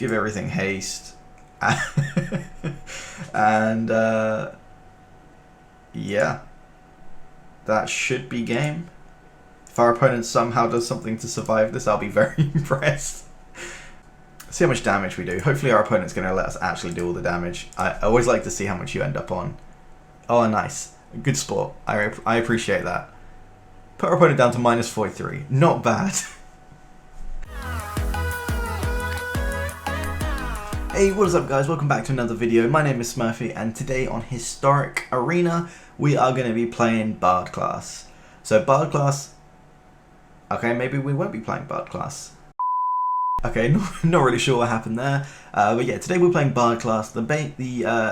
give everything haste, and yeah, that should be game. If our opponent somehow does something to survive this, I'll be very impressed. See how much damage we do. Hopefully our opponent's going to let us actually do all the damage. I always like to see how much you end up on. Oh, nice. Good sport. I appreciate that. Put our opponent down to -43. Not bad. Hey, what is up guys? Welcome back to another video. My name is Smurfy, and today on Historic Arena, we are going to be playing Bard class. So Bard class... Okay, maybe we won't be playing Bard class. Okay, not really sure what happened there. But yeah, today we're playing Bard class. The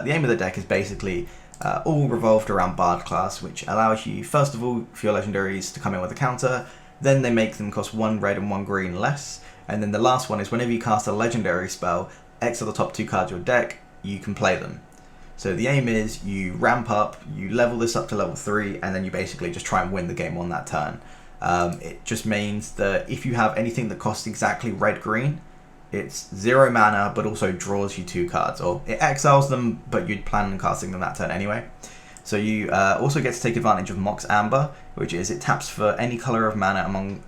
aim of the deck is basically all revolved around Bard class, which allows you, first of all, for your legendaries to come in with a counter. Then they make them cost 1 red and 1 green less. And then the last one is whenever you cast a legendary spell, X are the top 2 cards of your deck, you can play them. So the aim is you ramp up, you level this up to level 3, and then you basically just try and win the game on that turn. It just means that if you have anything that costs exactly red-green, it's 0 mana, but also draws you 2 cards, or it exiles them, but you'd plan on casting them that turn anyway. So you also get to take advantage of Mox Amber, which is it taps for any color of mana among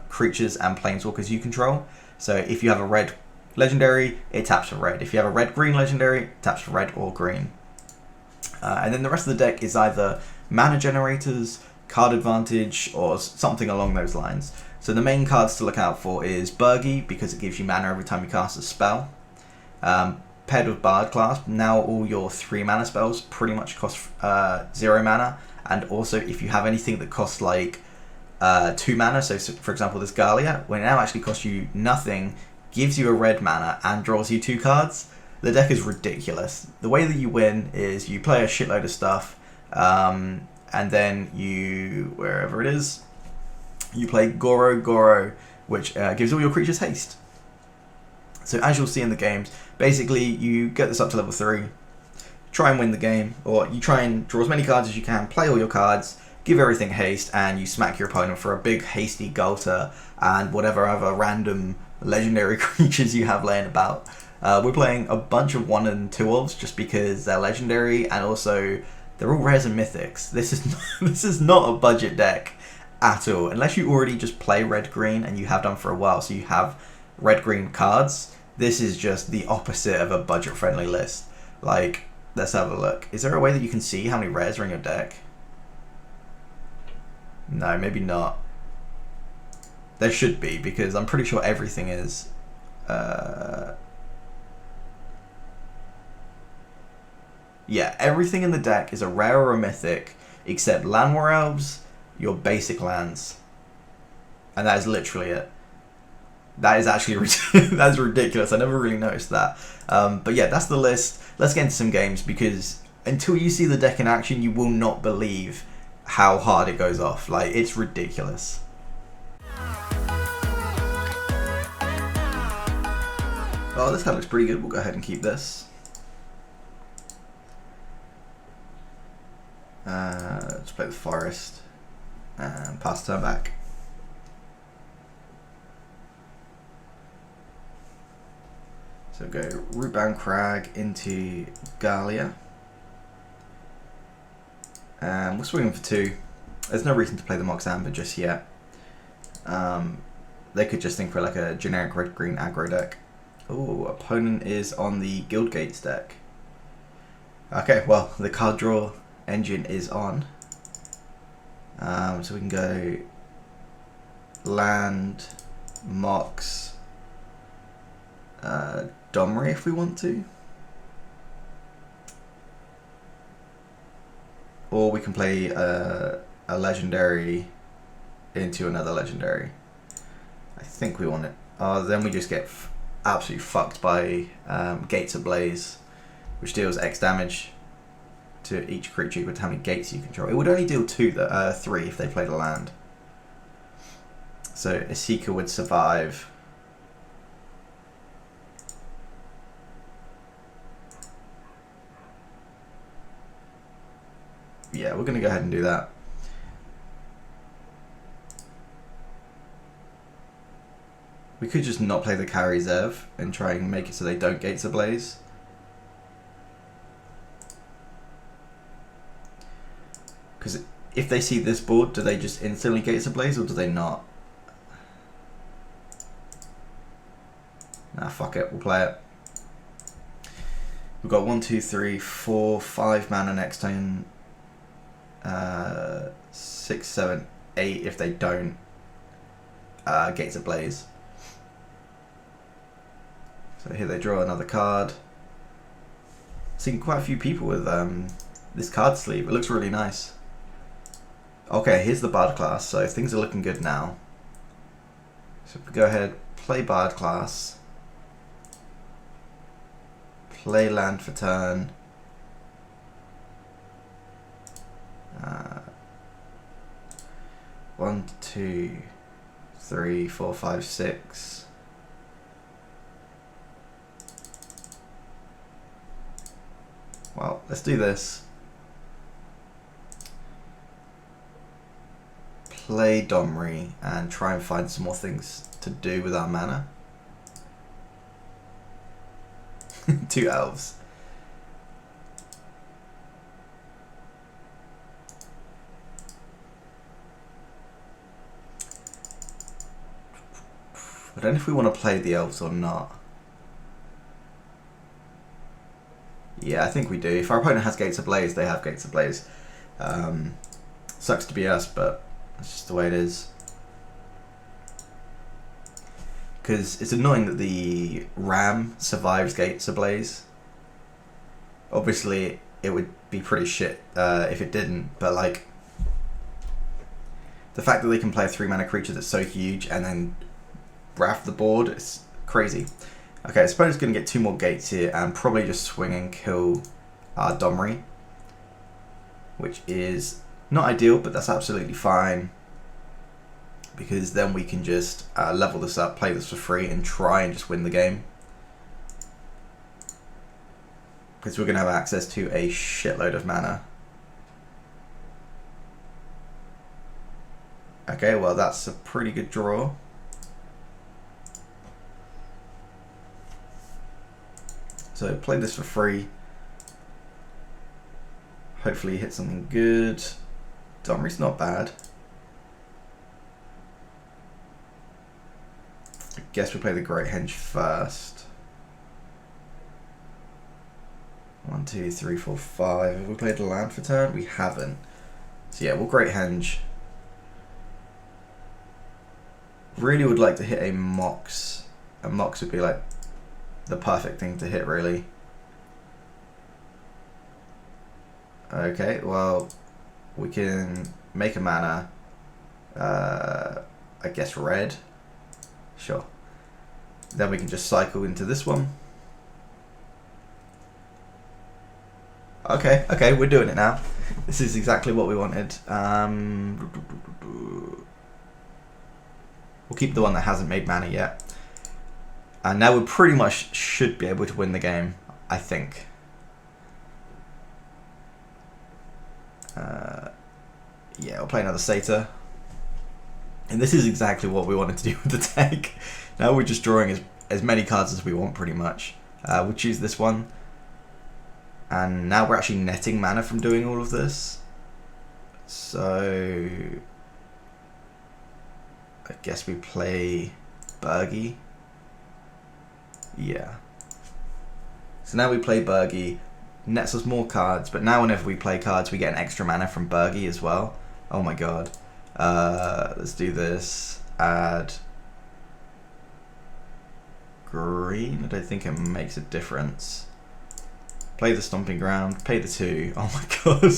creatures and planeswalkers you control. So if you have a red legendary, it taps for red. If you have a red-green legendary, it taps for red or green. And then the rest of the deck is either mana generators, card advantage, or something along those lines. So the main cards to look out for is Birgi, because it gives you mana every time you cast a spell. Paired with Bard class, now all your 3 mana spells pretty much cost 0 mana, and also if you have anything that costs like 2 mana, so for example this Gallia, when it now actually costs you nothing, gives you a red mana and draws you 2 cards. The deck is ridiculous. The way that you win is you play a shitload of stuff, and then you, wherever it is, you play Goro-Goro, which gives all your creatures haste. So as you'll see in the games, basically you get this up to level 3, try and win the game, or you try and draw as many cards as you can, play all your cards, give everything haste, and you smack your opponent for a big hasty Ghalta and whatever other random legendary creatures you have laying about. We're playing a bunch of 1 and 2 elves just because they're legendary, and also they're all rares and mythics. This is not a budget deck at all, unless you already just play red-green, and you have done for a while, so you have red-green cards. This is just the opposite of a budget-friendly list. Like, let's have a look. Is there a way that you can see how many rares are in your deck? No, maybe not. There should be, because I'm pretty sure everything is. Yeah, everything in the deck is a rare or a mythic, except Llanowar Elves, your basic lands. And that is literally it. That is actually that's ridiculous. I never really noticed that. But yeah, that's the list. Let's get into some games, because until you see the deck in action, you will not believe how hard it goes off. Like, it's ridiculous. Oh, this card looks pretty good. We'll go ahead and keep this. Let's play the forest and pass turn back. So go Rootbound Crag into Gallia. And we're swinging for 2. There's no reason to play the Mox Amber just yet. They could just think for like a generic red-green aggro deck. Oh, opponent is on the Guildgates deck. Okay, well, the card draw engine is on. So we can go land, Mox, Domri if we want to. Or we can play a legendary into another legendary. I think we want it. Then we just get absolutely fucked by Gates Ablaze, which deals X damage to each creature with how many gates you control. It would only deal 3 if they played a land. So Esika would survive. Yeah, we're going to go ahead and do that. We could just not play the Kari Zev and try and make it so they don't Gates Ablaze. Because if they see this board, do they just instantly Gates Ablaze or do they not? Nah, fuck it, we'll play it. We've got 1, 2, 3, 4, 5 mana next turn. 6, 7, 8 if they don't Gates Ablaze. So here they draw another card. Seen quite a few people with this card sleeve. It looks really nice. Okay, here's the Bard class, so things are looking good now. So if we go ahead, play Bard class. Play land for turn. 1, 2, 3, 4, 5, 6. Well, let's do this. Play Domri and try and find some more things to do with our mana. 2 elves. I don't know if we want to play the elves or not. Yeah, I think we do. If our opponent has Gates Ablaze, they have Gates Ablaze. Sucks to be us, but that's just the way it is. Because it's annoying that the Ram survives Gates Ablaze. Obviously, it would be pretty shit if it didn't, but like, the fact that they can play a 3-mana creature that's so huge and then wrath the board, it's crazy. Okay, I suppose it's going to get 2 more gates here and probably just swing and kill our Domri, which is not ideal, but that's absolutely fine, because then we can just level this up, play this for free, and try and just win the game. Because we're going to have access to a shitload of mana. Okay, well that's a pretty good draw. So play this for free. Hopefully hit something good. Domri's not bad. I guess we play the Great Henge first. 1, 2, 3, 4, 5. Have we played the land for turn? We haven't. So yeah, we'll Great Henge. Really would like to hit a Mox. A Mox would be like the perfect thing to hit, really. Okay, well, we can make a mana. I guess red. Sure. Then we can just cycle into this one. Okay, okay, we're doing it now. This is exactly what we wanted. We'll keep the one that hasn't made mana yet. And now we pretty much should be able to win the game, I think. Yeah, we'll play another Satyr. And this is exactly what we wanted to do with the deck. Now we're just drawing as many cards as we want, pretty much. We'll choose this one. And now we're actually netting mana from doing all of this. So I guess we play Birgi. Yeah. So now we play Birgi, nets us more cards, but now whenever we play cards we get an extra mana from Birgi as well. Oh my god. Let's do this. Add green. I don't think it makes a difference. Play the Stomping Ground, pay the 2. Oh my god.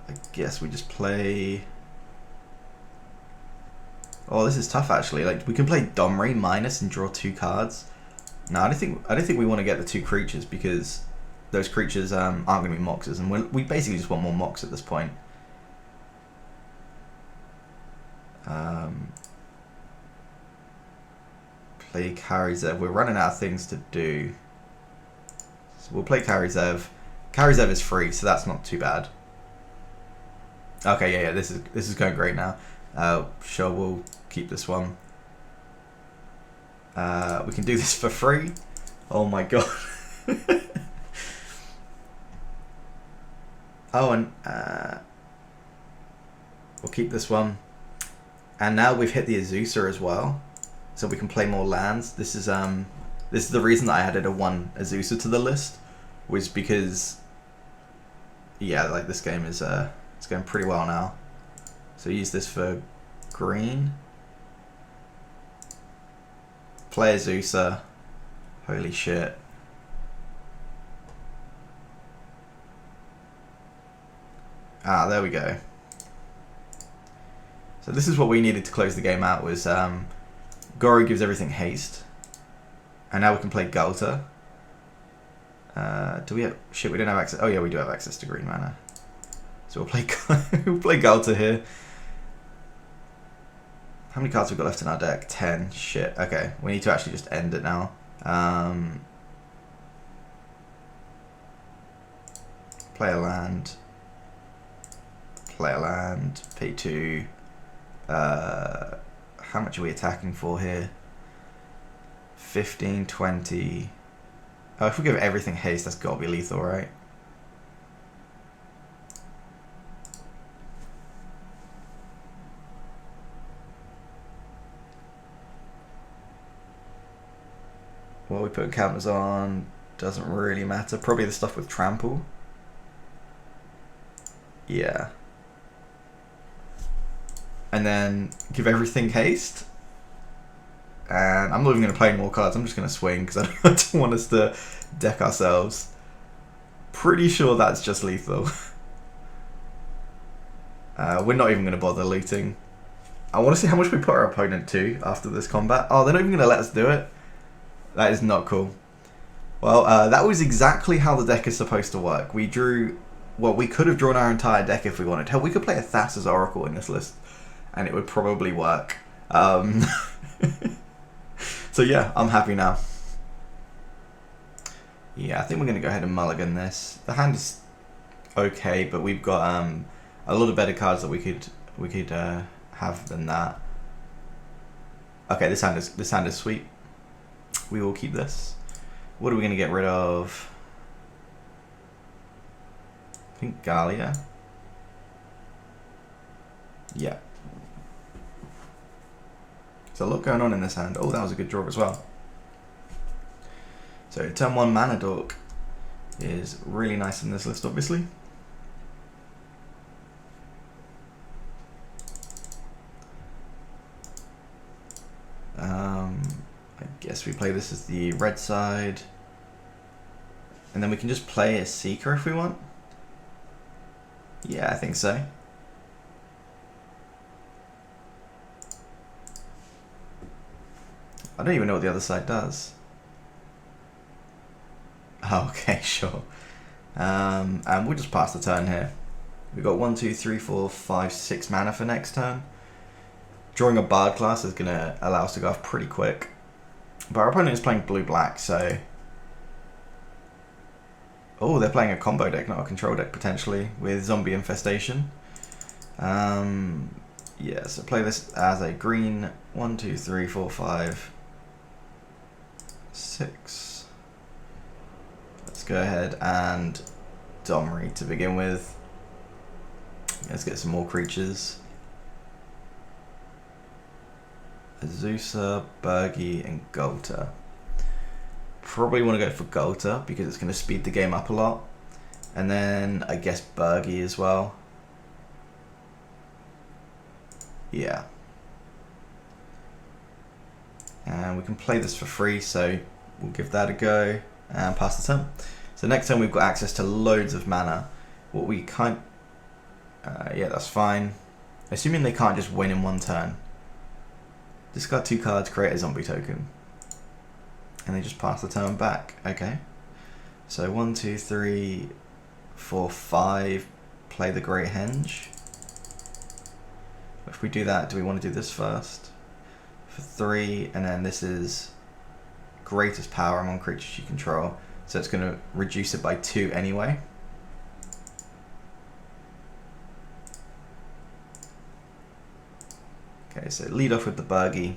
I guess we just play. Oh, this is tough actually. Like, we can play Domri minus and draw 2 cards. No, I don't think we want to get the 2 creatures, because those creatures aren't going to be Moxes, and we basically just want more Mox at this point. Play Kari Zev. We're running out of things to do. So we'll play Kari Zev. Kari Zev is free, so that's not too bad. Okay, yeah, this is going great now. Sure, we'll keep this one. We can do this for free. Oh my god. Oh, and we'll keep this one. And now we've hit the Azusa as well, so we can play more lands. This is the reason that I added a 1 Azusa to the list, was because, yeah, like this game is it's going pretty well now. So use this for green. Play Azusa. Holy shit. Ah, there we go. So this is what we needed to close the game out, was Goro gives everything haste. And now we can play Ghalta. Do we have... Shit, we don't have access... Oh yeah, we do have access to green mana. So we'll play we'll play Ghalta here. How many cards have we got left in our deck? 10. Shit. Okay, we need to actually just end it now. Play a land. Play a land. Pay 2. How much are we attacking for here? 15, 20. Oh, if we give everything haste, that's got to be lethal, right? What we put counters on doesn't really matter. Probably the stuff with trample. Yeah. And then give everything haste. And I'm not even going to play any more cards. I'm just going to swing because I don't want us to deck ourselves. Pretty sure that's just lethal. We're not even going to bother looting. I want to see how much we put our opponent to after this combat. Oh, they're not even going to let us do it. That is not cool. Well, that was exactly how the deck is supposed to work. We drew... Well, we could have drawn our entire deck if we wanted. Hell, we could play a Thassa's Oracle in this list, and it would probably work. So yeah, I'm happy now. Yeah, I think we're going to go ahead and mulligan this. The hand is okay, but we've got a lot of better cards that we could have than that. Okay, this hand is sweet. We will keep this. What are we going to get rid of? I think Gallia. Yeah. There's a lot going on in this hand. Oh, that was a good draw as well. So turn 1 Mana Dork is really nice in this list, obviously. I guess we play this as the red side. And then we can just play Esika if we want. Yeah, I think so. I don't even know what the other side does. Oh, okay, sure. And we'll just pass the turn here. We've got 1, 2, 3, 4, 5, 6 mana for next turn. Drawing a Bard class is going to allow us to go off pretty quick. But our opponent is playing blue-black, so... Oh, they're playing a combo deck, not a control deck, potentially, with Zombie Infestation. Yeah, so play this as a green. 1, 2, 3, 4, 5, 6. Let's go ahead and Domri to begin with. Let's get some more creatures. Azusa, Birgi, and Ghalta. Probably want to go for Ghalta because it's going to speed the game up a lot. And then I guess Birgi as well. Yeah. And we can play this for free, so we'll give that a go and pass the turn. So next turn we've got access to loads of mana. What we can't... yeah, that's fine. Assuming they can't just win in one turn. Discard 2 cards, create a zombie token. And they just pass the turn back. Okay. So 1, 2, 3, 4, 5. Play the Great Henge. If we do that, do we want to do this first? For 3, and then this is greatest power among creatures you control. So it's going to reduce it by 2 anyway. Okay, so lead off with the Birgi.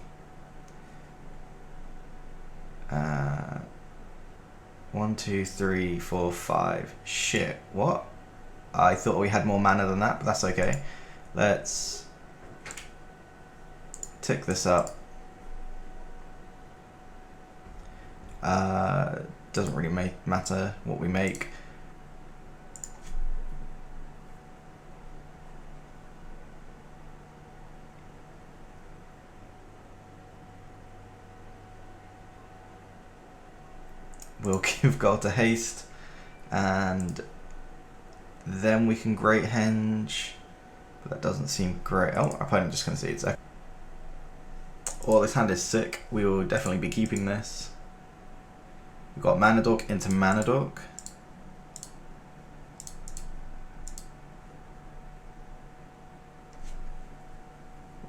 1, 2, 3, 4, 5. Shit, what? I thought we had more mana than that, but that's okay. Let's tick this up. Doesn't really matter what we make. We'll give Ghalta haste, and then we can Great Henge, but that doesn't seem great. Oh, our opponent just concedes. Okay. Oh, this hand is sick. We will definitely be keeping this. We've got Mana Dork into Mana Dork.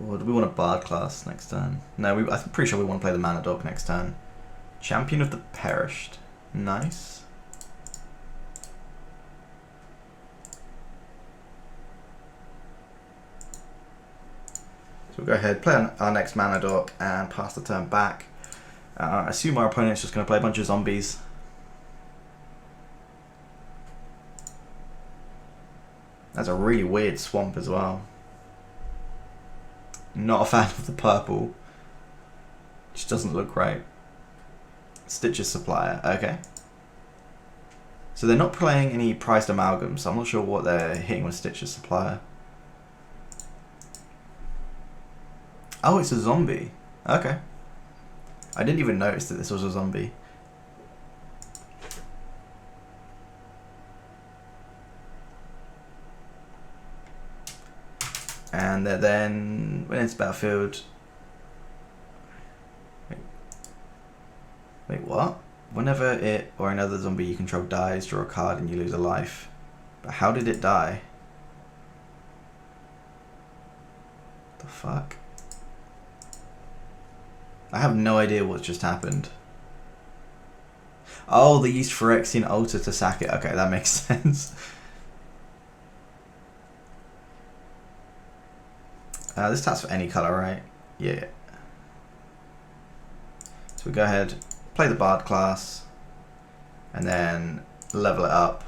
Or do we want a Bard class next turn? No, I'm pretty sure we want to play the Mana Dork next turn. Champion of the Perished. Nice. So we'll go ahead, play our next Mana Dork and pass the turn back. I assume our opponent's just going to play a bunch of zombies. That's a really weird swamp as well. Not a fan of the purple. Just doesn't look right. Stitches Supplier, okay. So they're not playing any Prized Amalgam, so I'm not sure what they're hitting with Stitches Supplier. Oh, it's a zombie. Okay. I didn't even notice that this was a zombie. And then when it's battlefield. Wait, what? Whenever it or another zombie you control dies, draw a card and you lose a life. But how did it die? The fuck? I have no idea what just happened. Oh, they used Phyrexian Altar to sack it. Okay, that makes sense. This taps for any colour, right? Yeah. So we go ahead, play the Bard class, and then level it up.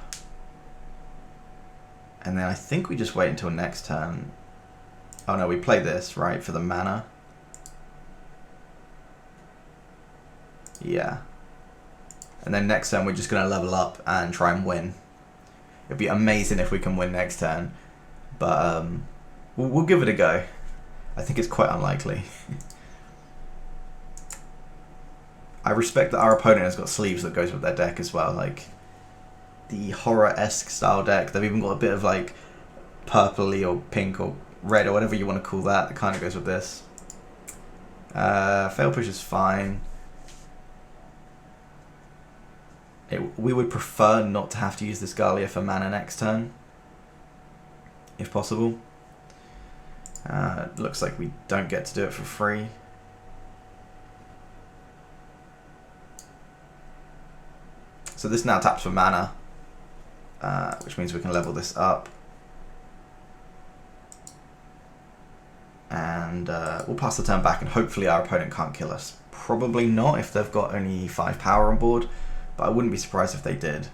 And then I think we just wait until next turn. Oh no, we play this, right, for the mana. Yeah. And then next turn we're just going to level up and try and win. It'd be amazing if we can win next turn. But we'll give it a go. I think it's quite unlikely. I respect that our opponent has got sleeves that goes with their deck as well. Like the horror-esque style deck. They've even got a bit of like purpley or pink or red or whatever you want to call that. That kind of goes with this. Fail push is fine. We would prefer not to have to use this Gallia for mana next turn, if possible. Looks like we don't get to do it for free. So this now taps for mana, which means we can level this up. And we'll pass the turn back and hopefully our opponent can't kill us. Probably not if they've got only 5 power on board. But I wouldn't be surprised if they did.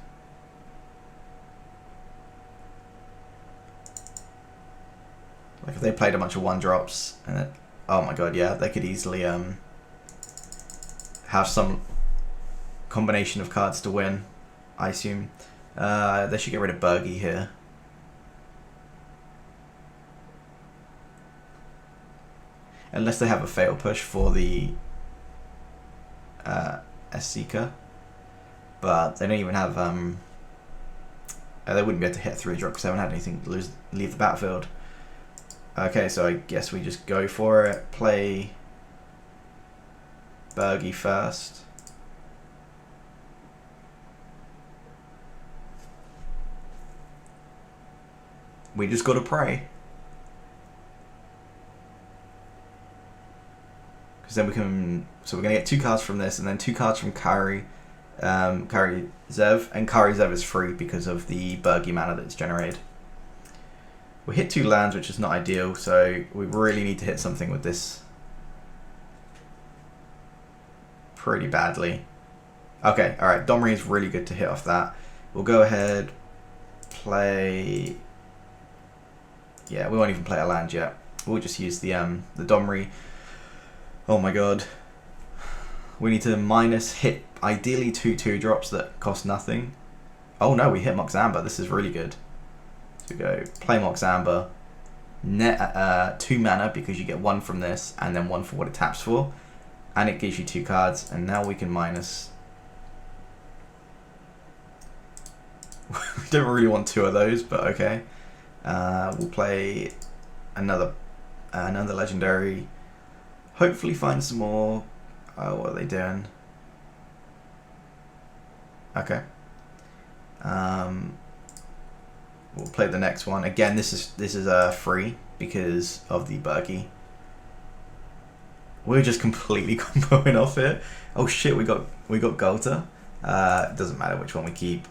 Like if they played a bunch of 1-drops and it, oh my god, yeah, they could easily have some combination of cards to win, I assume. They should get rid of Birgi here. Unless they have a fail push for the Esika. But they don't even have, they wouldn't be able to hit 3-drop because they haven't had anything to leave the battlefield. Okay, so I guess we just go for it. Play Birgi first. We just gotta pray. Because then we can, so we're gonna get 2 cards from this and then 2 cards from Kari. Kari Zev, and Kari Zev is free because of the Birgi mana that's generated. We hit 2 lands, which is not ideal, so we really need to hit something with this pretty badly. Okay, alright, Domri is really good to hit off that. We'll go ahead, play... Yeah, we won't even play a land yet. We'll just use the Domri. Oh my god. We need to minus hit, ideally 2/2 drops that cost nothing. Oh no, we hit Mox Amber. This is really good. So we go play Mox Amber, net 2 mana because you get 1 from this, and then 1 for what it taps for, and it gives you 2 cards. And now we can minus. We don't really want 2 of those, but okay. We'll play another legendary. Hopefully find some more. What are they doing? Okay. We'll play the next one. Again, this is free because of the Birgi. We're just completely comboing off it. Oh shit, we got Ghalta. It doesn't matter which one we keep.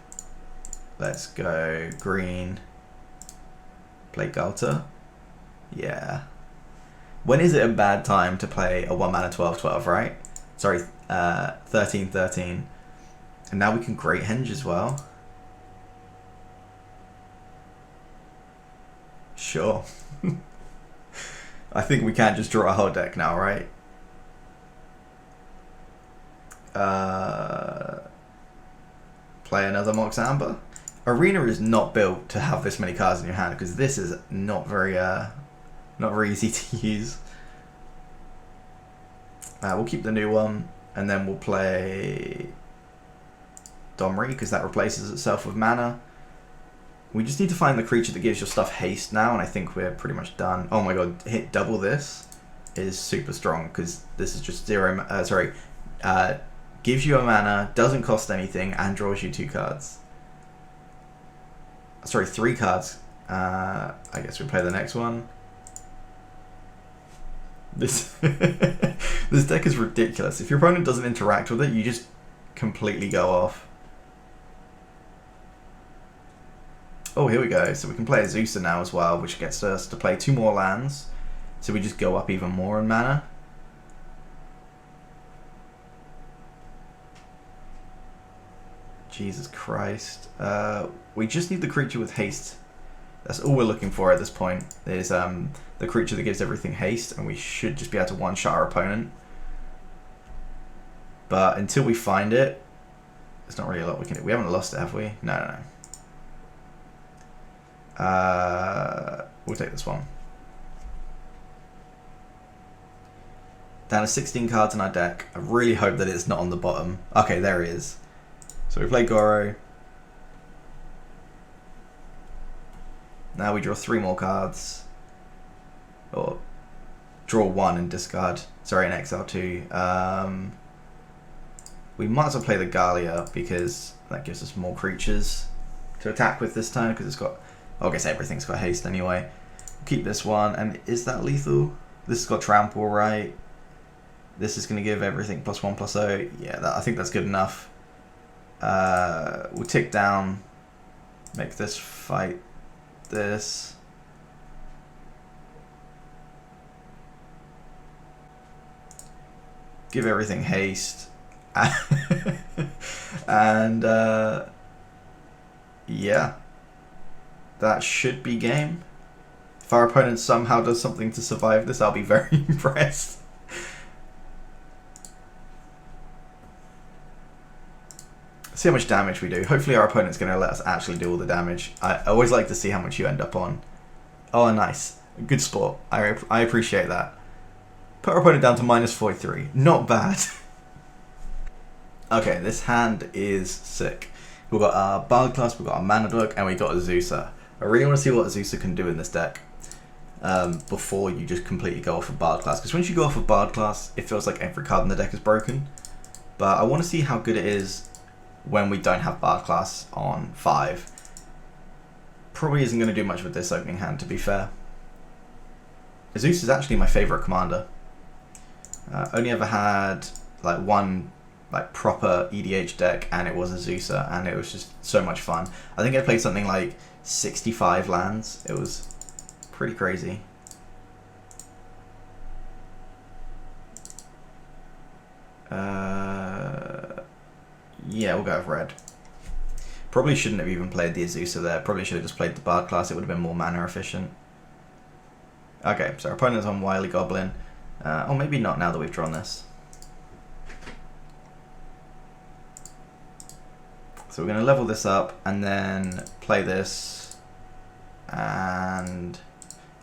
Let's go green. Play Ghalta. Yeah. When is it a bad time to play a 1 mana 12/12, right? Sorry, 13/13. And now we can Great Henge as well. Sure. I think we can just draw a whole deck now, right? Play another Mox Amber. Arena is not built to have this many cards in your hand because this is not very easy to use. We'll keep the new one, and then we'll play Domri because that replaces itself with mana. We just need to find the creature that gives your stuff haste now, and I think we're pretty much done. Oh my god, hit double this is super strong because this is just gives you a mana, doesn't cost anything, and draws you 2 cards. Sorry, 3 cards. I guess we play the next one. This this deck is ridiculous. If your opponent doesn't interact with it, you just completely go off. Oh, here we go. So we can play Azusa now as well, which gets us to play 2 more lands. So we just go up even more in mana. Jesus Christ. We just need the creature with haste. That's all we're looking for at this point. Is the creature that gives everything haste, and we should just be able to one-shot our opponent. But until we find it, there's not really a lot we can do. We haven't lost it, have we? No. We'll take this one. Down to 16 cards in our deck. I really hope that it's not on the bottom. Okay, there he is. So we play Goro. Now we draw 3 more cards. Or draw 1 and discard. Sorry, and exile 2. We might as well play the Gallia because that gives us more creatures to attack with this turn because it's got... I guess everything's got haste anyway. Keep this one. And is that lethal? This has got trample, right? This is going to give everything +1/+0. Yeah, I think that's good enough. We'll tick down. Make this fight this. Give everything haste. And yeah. That should be game. If our opponent somehow does something to survive this, I'll be very impressed. See how much damage we do. Hopefully our opponent's going to let us actually do all the damage. I always like to see how much you end up on. Oh, nice. Good sport. I appreciate that. Put our opponent down to -43. Not bad. Okay, this hand is sick. We've got our Bard class, we've got our mana book, and we've got Azusa. I really want to see what Azusa can do in this deck before you just completely go off of Bard class. Because once you go off of Bard class, it feels like every card in the deck is broken. But I want to see how good it is when we don't have Bard class on 5. Probably isn't going to do much with this opening hand, to be fair. Azusa is actually my favourite commander. Only ever had like one proper EDH deck, and it was Azusa, and it was just so much fun. I think I played something like 65 lands. It was pretty crazy. Yeah, we'll go with red. Probably shouldn't have even played the Azusa there. Probably should have just played the Bard class. It would have been more mana efficient. Okay, so our opponent's on Wily Goblin. Or maybe not now that we've drawn this. So we're going to level this up and then play this. And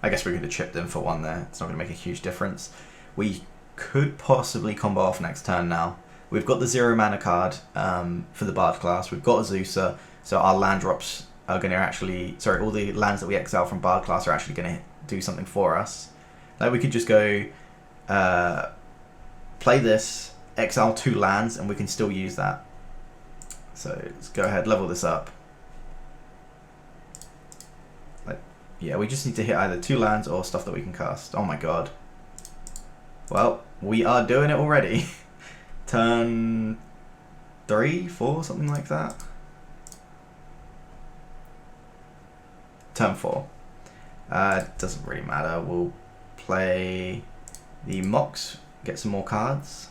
I guess we could have chipped in for one there. It's not going to make a huge difference. We could possibly combo off next turn now. We've got the 0 mana card for the Bard class. We've got Azusa, so our land drops are going to actually... Sorry, all the lands that we exile from Bard class are actually going to do something for us. Like we could just go play this, exile 2 lands, and we can still use that. So let's go ahead, level this up. Yeah, we just need to hit either 2 lands or stuff that we can cast. Oh my god. Well, we are doing it already. Turn 3, 4, something like that. Turn 4. Doesn't really matter. We'll play the Mox, get some more cards.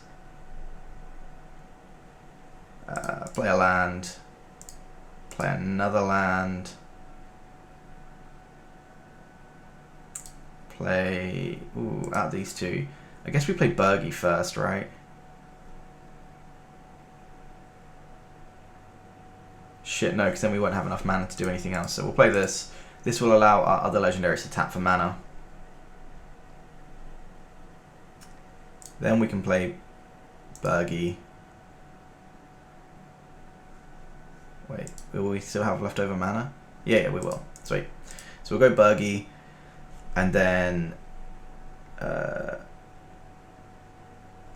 Play a land. Play another land. Play... Ooh, out of these 2. I guess we play Birgi first, right? Shit, no, because then we won't have enough mana to do anything else. So we'll play this. This will allow our other legendaries to tap for mana. Then we can play Birgi. Wait, will we still have leftover mana? Yeah, we will. Sweet. So we'll go Birgi, and then... Have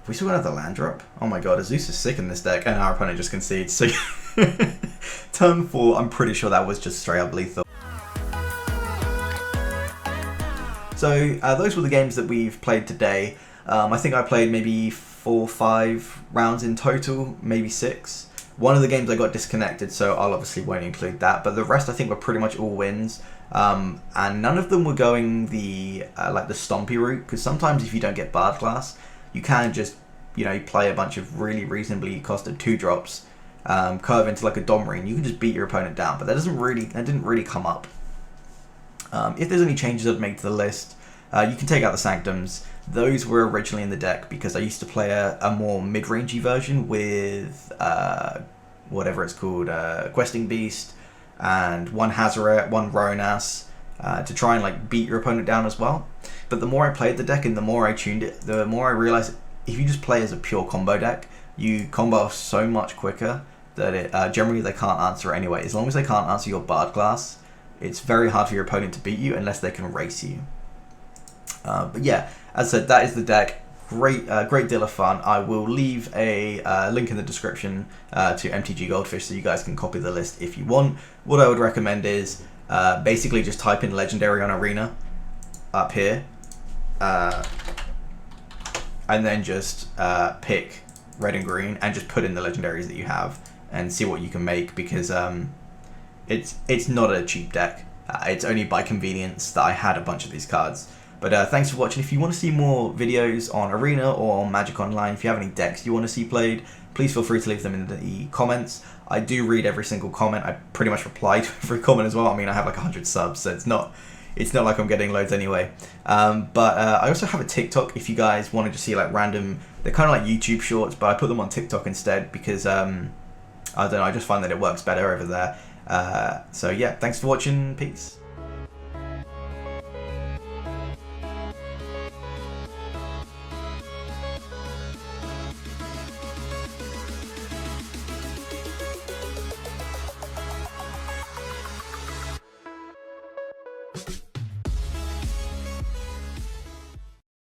we still got another land drop? Oh my god, Azusa's sick in this deck, and our opponent just concedes. So turn 4, I'm pretty sure that was just straight up lethal. So those were the games that we've played today. I think I played maybe 4 or 5 rounds in total, maybe 6. One of the games I got disconnected, so I'll obviously won't include that, but the rest I think were pretty much all wins. And none of them were going the like the stompy route, because sometimes if you don't get Bard class, you can just, you know, play a bunch of really reasonably costed 2-drops, curve into like a Domri, and you can just beat your opponent down. But that didn't really come up. If there's any changes I'd make to the list, you can take out the Sanctums. Those were originally in the deck because I used to play a more mid-rangey version with whatever it's called, Questing Beast, and 1 Hazaret, 1 Ronas, to try and like beat your opponent down as well. But the more I played the deck and the more I tuned it, the more I realized if you just play as a pure combo deck, you combo off so much quicker that it generally they can't answer it anyway. As long as they can't answer your Bard class, it's very hard for your opponent to beat you unless they can race you. But yeah, as I said, that is the deck. Great deal of fun. I will leave a link in the description to MTG Goldfish so you guys can copy the list if you want. What I would recommend is basically just type in Legendary on Arena up here, and then just pick red and green and just put in the legendaries that you have and see what you can make, because it's not a cheap deck. It's only by convenience that I had a bunch of these cards. But thanks for watching. If you want to see more videos on Arena or on Magic Online, if you have any decks you want to see played, please feel free to leave them in the comments. I do read every single comment. I pretty much reply to every comment as well. I mean, I have like 100 subs, so it's not like I'm getting loads anyway. But I also have a TikTok if you guys wanted to see like random, they're kind of like YouTube shorts, but I put them on TikTok instead because, I don't know, I just find that it works better over there. So yeah, thanks for watching. Peace.